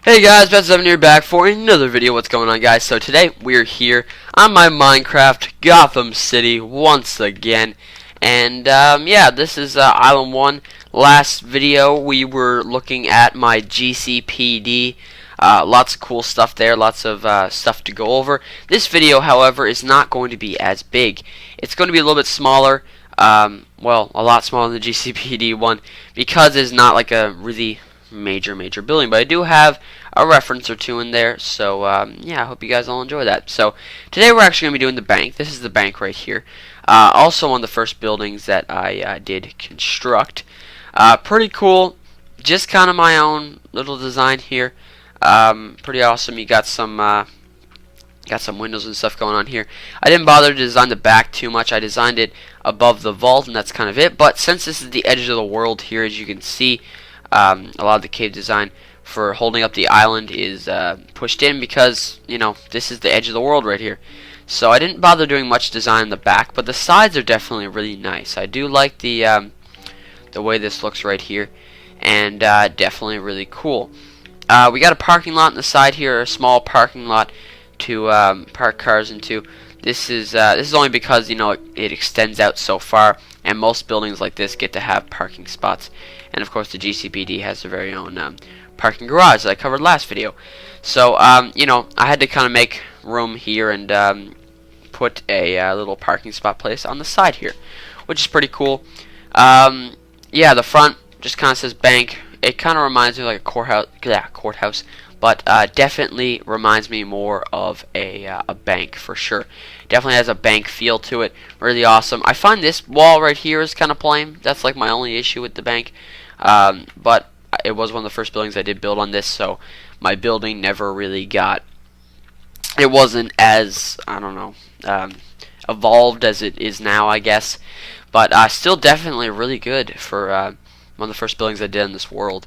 Hey guys, Beth7 here back for another video. What's going on, guys? So today we're here on my Minecraft Gotham City once again. And yeah, this is Island 1. Last video we were looking at my GCPD. Lots of cool stuff there, lots of stuff to go over. This video, however, is not going to be as big. It's going to be a little bit smaller. Well, a lot smaller than the GCPD one because it's not like a really major building, but I do have a reference or two in there, so yeah, I hope you guys all enjoy that. So today we're actually going to be doing the bank. This is the bank right here. Also one of the first buildings that I did construct. Pretty cool, just kind of my own little design here. Pretty awesome. You got some windows and stuff going on here. I didn't bother to design the back too much. I designed it above the vault, and that's kind of it. But since this is the edge of the world here, as you can see, a lot of the cave design for holding up the island is pushed in because, you know, this is the edge of the world right here. So I didn't bother doing much design in the back, but the sides are definitely really nice. I do like the way this looks right here, and definitely really cool. We got a parking lot on the side here, a small parking lot to park cars into. This is only because, you know, it extends out so far, and most buildings like this get to have parking spots. And of course, the GCPD has their very own parking garage that I covered last video. So you know, I had to kind of make room here and put a little parking spot place on the side here, which is pretty cool. Yeah, the front just kind of says bank. It kind of reminds me of like a courthouse. Yeah, courthouse. But definitely reminds me more of a bank for sure. Definitely has a bank feel to it. Really awesome. I find this wall right here is kind of plain. That's like my only issue with the bank. But it was one of the first buildings I did build on this, so my building never really got. It wasn't as, I don't know, evolved as it is now, I guess. But still definitely really good for one of the first buildings I did in this world.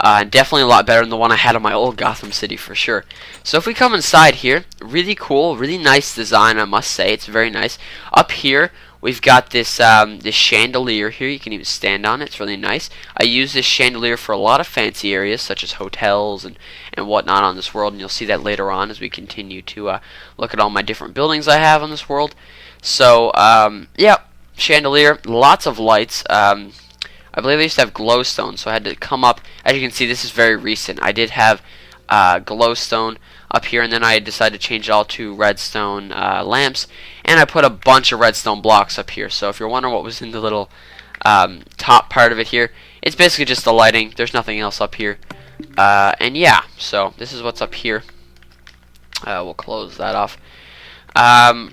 Definitely a lot better than the one I had on my old Gotham City for sure. So if we come inside here, really cool, really nice design, I must say. It's very nice. Up here, we've got this this chandelier here. You can even stand on it. It's really nice. I use this chandelier for a lot of fancy areas, such as hotels and whatnot on this world, and you'll see that later on as we continue to look at all my different buildings I have on this world. So, yeah, chandelier, lots of lights. I believe I used to have glowstone, so I had to come up. As you can see, this is very recent. I did have glowstone up here, and then I decided to change it all to redstone lamps, and I put a bunch of redstone blocks up here. So if you're wondering what was in the little top part of it here, it's basically just the lighting. There's nothing else up here. And yeah, so this is what's up here. We'll close that off.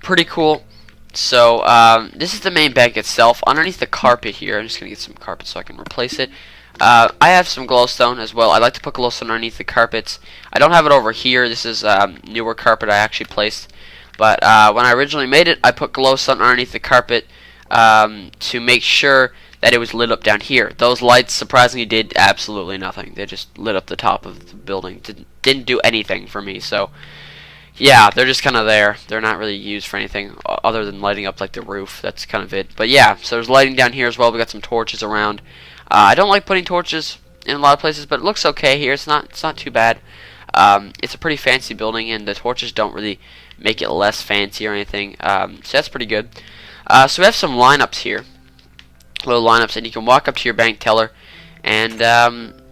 Pretty cool. So this is the main bank itself. Underneath the carpet here, I'm just gonna get some carpet so I can replace it. I have some glowstone as well. I like to put glowstone underneath the carpets. I don't have it over here. This is newer carpet I actually placed. But when I originally made it, I put glowstone underneath the carpet to make sure that it was lit up down here. Those lights surprisingly did absolutely nothing. They just lit up the top of the building. Didn't do anything for me. So yeah, they're just kind of there. They're not really used for anything other than lighting up like the roof. That's kind of it. But yeah, so there's lighting down here as well. We got some torches around. I don't like putting torches in a lot of places, but it looks okay here. It's not too bad. It's a pretty fancy building, and the torches don't really make it less fancy or anything. So that's pretty good. So we have some lineups here, little lineups, and you can walk up to your bank teller and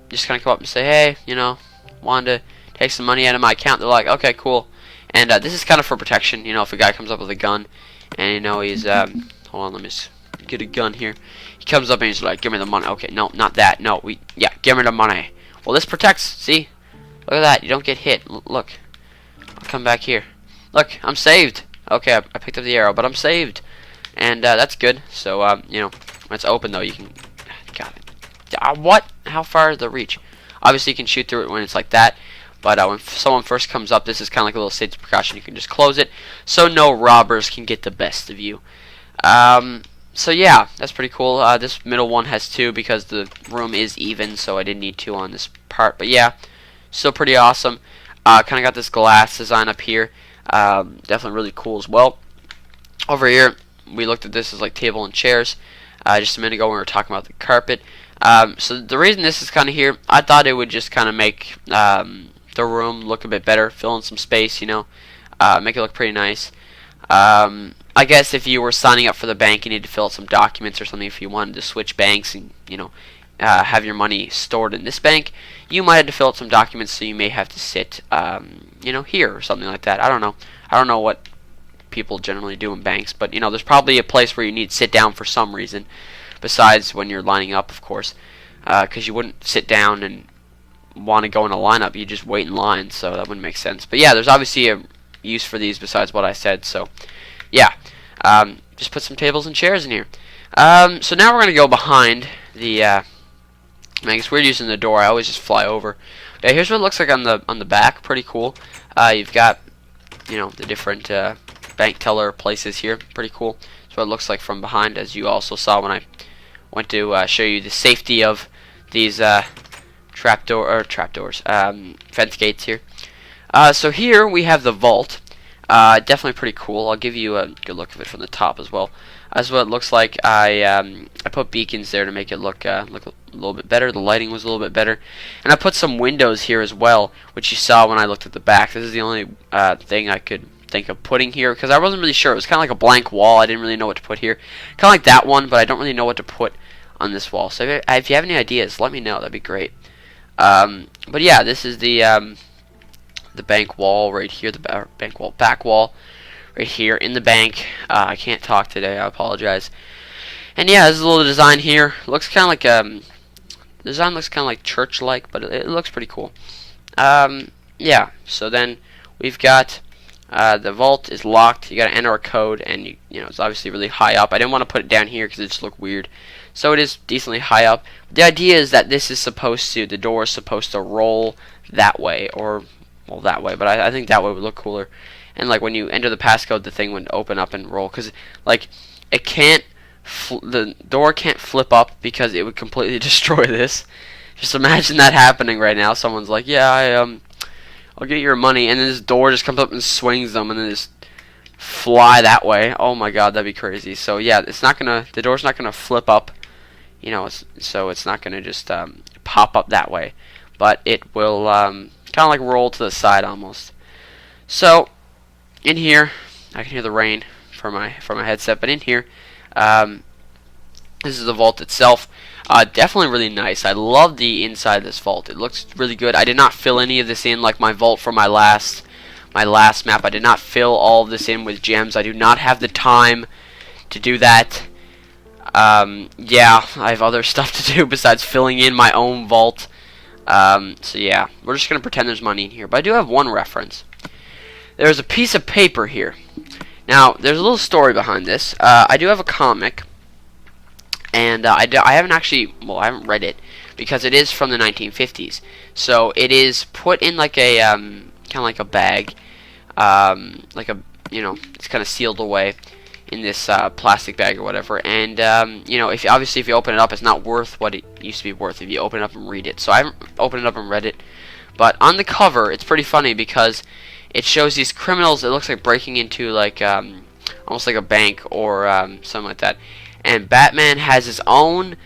just kind of come up and say, hey, you know, wanted to take some money out of my account. They're like, okay, cool. And this is kind of for protection, you know, if a guy comes up with a gun, and you know he's, hold on, let me just get a gun here. He comes up and he's like, give me the money. Okay, no, not that. No, yeah, give me the money. Well, this protects, see? Look at that, you don't get hit. Look, I'll come back here. Look, I'm saved. Okay, I picked up the arrow, but I'm saved. And that's good. So, you know, when it's open, though, you can, got it. What? How far is the reach? Obviously, you can shoot through it when it's like that. But when someone first comes up, this is kind of like a little safety precaution. You can just close it so no robbers can get the best of you. So yeah, that's pretty cool. This middle one has two because the room is even, so I didn't need two on this part. But yeah, still pretty awesome. Kind of got this glass design up here. Definitely really cool as well. Over here, we looked at this as like table and chairs. Just a minute ago when we were talking about the carpet. So the reason this is kind of here, I thought it would just kind of make the the room look a bit better, fill in some space, you know, make it look pretty nice. I guess if you were signing up for the bank, you need to fill out some documents or something. If you wanted to switch banks and, you know, have your money stored in this bank, you might have to fill out some documents, so you may have to sit, you know, here or something like that. I don't know. I don't know what people generally do in banks, but, you know, there's probably a place where you need to sit down for some reason, besides when you're lining up, of course, because you wouldn't sit down and want to go in a lineup. You just wait in line, so that wouldn't make sense. But yeah, there's obviously a use for these besides what I said, so yeah, just put some tables and chairs in here. So now we're going to go behind the, I mean, it's weird using the door. I always just fly over. Yeah, here's what it looks like on the back. Pretty cool. You've got, you know, the different bank teller places here. Pretty cool. That's what it looks like from behind, as you also saw when I went to show you the safety of these trapdoors, fence gates here. So here we have the vault. Definitely pretty cool. I'll give you a good look of it from the top as well. That's what it looks like. I put beacons there to make it look a little bit better. The lighting was a little bit better, and I put some windows here as well, which you saw when I looked at the back. This is the only thing I could think of putting here, because I wasn't really sure. It was kind of like a blank wall. I didn't really know what to put here. Kind of like that one, but I don't really know what to put on this wall. So if you have any ideas, let me know. That'd be great. But yeah, this is the bank wall right here, the back wall right here in the bank. I can't talk today, I apologize. And yeah, there's a little design here. Looks kind of like the design looks kind of like church-like, but it looks pretty cool. Yeah, so then we've got the vault is locked. You got to enter a code, and you know, it's obviously really high up. I didn't want to put it down here because it just looked weird, so it is decently high up. The idea is that this is supposed to, the door is supposed to roll that way, or well, that way, but I think that way would look cooler. And like when you enter the passcode, the thing would open up and roll, because like it can't, the door can't flip up because it would completely destroy this. Just imagine that happening right now. Someone's like, yeah, I'll get your money, and then this door just comes up and swings them, and then just fly that way. Oh my God, that'd be crazy. So yeah, it's not gonna, the door's not gonna flip up, you know, so it's not gonna just pop up that way, but it will kind of like roll to the side almost. So in here, I can hear the rain from my headset, but in here, this is the vault itself. Definitely really nice. I love the inside of this vault. It looks really good. I did not fill any of this in like my vault from my last map. I did not fill all of this in with gems. I do not have the time to do that. Yeah, I have other stuff to do besides filling in my own vault. So yeah, we're just gonna pretend there's money in here. But I do have one reference. There's a piece of paper here. Now, there's a little story behind this. I do have a comic, and I haven't actually, well, I haven't read it because it is from the 1950s. So it is put in like a kind of like a bag, like a, you know, it's kind of sealed away in this plastic bag or whatever. And you know, obviously if you open it up, it's not worth what it used to be worth if you open it up and read it. So I haven't opened it up and read it, but on the cover, it's pretty funny because it shows these criminals. It looks like breaking into like almost like a bank or something like that. And Batman has his own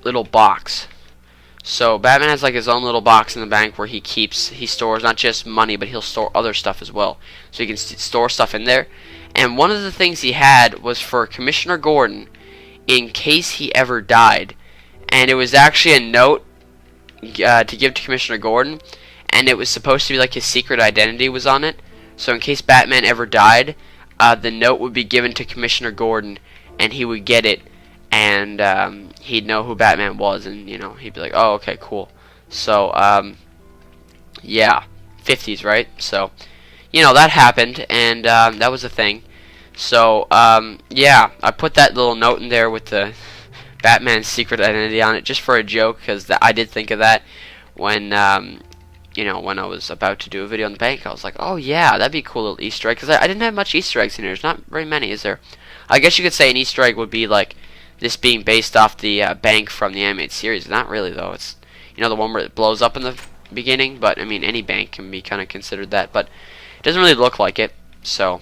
little box. So Batman has like his own little box in the bank where he stores not just money, but he'll store other stuff as well. So he can store stuff in there. And one of the things he had was for Commissioner Gordon in case he ever died. And it was actually a note to give to Commissioner Gordon. And it was supposed to be like his secret identity was on it. So in case Batman ever died, the note would be given to Commissioner Gordon, and he would get it, and he'd know who Batman was, and you know, he'd be like, oh, okay, cool. So yeah, 50s, right? So you know, that happened, and that was a thing. So yeah, I put that little note in there with the Batman's secret identity on it just for a joke, because I did think of that when you know, when I was about to do a video on the bank. I was like, oh yeah, that'd be a cool little Easter egg, because I didn't have much Easter eggs in here. There's not very many, is there? I guess you could say an Easter egg would be like this being based off the bank from the animated series. Not really though. It's, you know, the one where it blows up in the beginning. But I mean, any bank can be kind of considered that, but it doesn't really look like it. So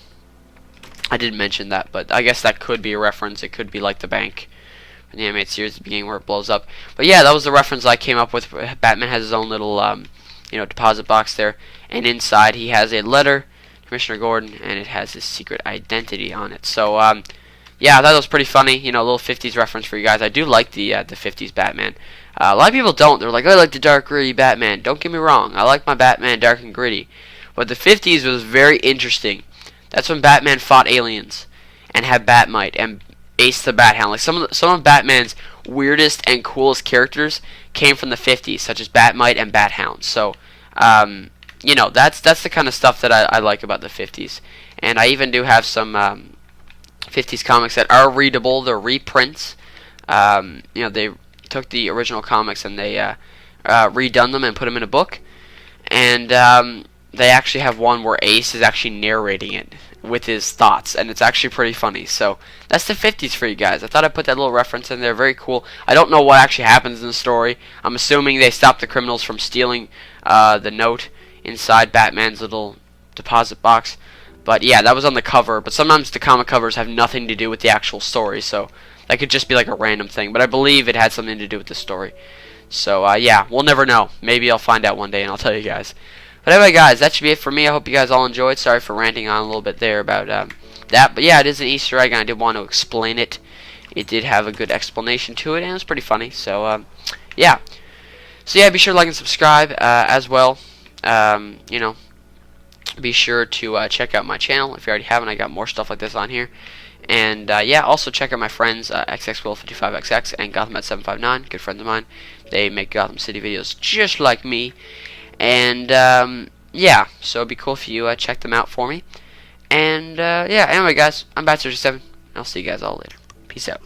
I did mention that, but I guess that could be a reference. It could be like the bank from the animated series at the beginning where it blows up. But yeah, that was the reference I came up with. Batman has his own little deposit box there, and inside he has a letter, Commissioner Gordon, and it has his secret identity on it. So yeah, I thought it was pretty funny. A little 50s reference for you guys. I do like the 50s Batman. A lot of people don't. They're like, I like the dark, gritty Batman. Don't get me wrong. I like my Batman dark and gritty. But the 50s was very interesting. That's when Batman fought aliens and had Batmite and Ace the Bat Hound. Like some of Batman's weirdest and coolest characters came from the 50s, such as Batmite and Bat Hound. So, that's the kind of stuff that I like about the 50s. And I even do have some 50s comics that are readable. They're reprints. They took the original comics and they redone them and put them in a book. And they actually have one where Ace is actually narrating it with his thoughts, and it's actually pretty funny. So that's the 50s for you guys. I thought I'd put that little reference in there. Very cool. I don't know what actually happens in the story. I'm assuming they stopped the criminals from stealing the note inside Batman's little deposit box. But yeah, that was on the cover. But sometimes the comic covers have nothing to do with the actual story, so that could just be like a random thing. But I believe it had something to do with the story. So yeah, we'll never know. Maybe I'll find out one day and I'll tell you guys. But anyway, guys, that should be it for me. I hope you guys all enjoyed. Sorry for ranting on a little bit there about that. But yeah, it is an Easter egg, and I did want to explain it. It did have a good explanation to it, and it was pretty funny. So yeah. So yeah, be sure to like and subscribe as well. Be sure to check out my channel if you already haven't. I got more stuff like this on here. And yeah, also check out my friends XXWill55XX and Gotham759, good friends of mine. They make Gotham City videos just like me. And yeah, so it'd be cool if you check them out for me. And yeah, anyway guys, I'm Bat67. I'll see you guys all later. Peace out.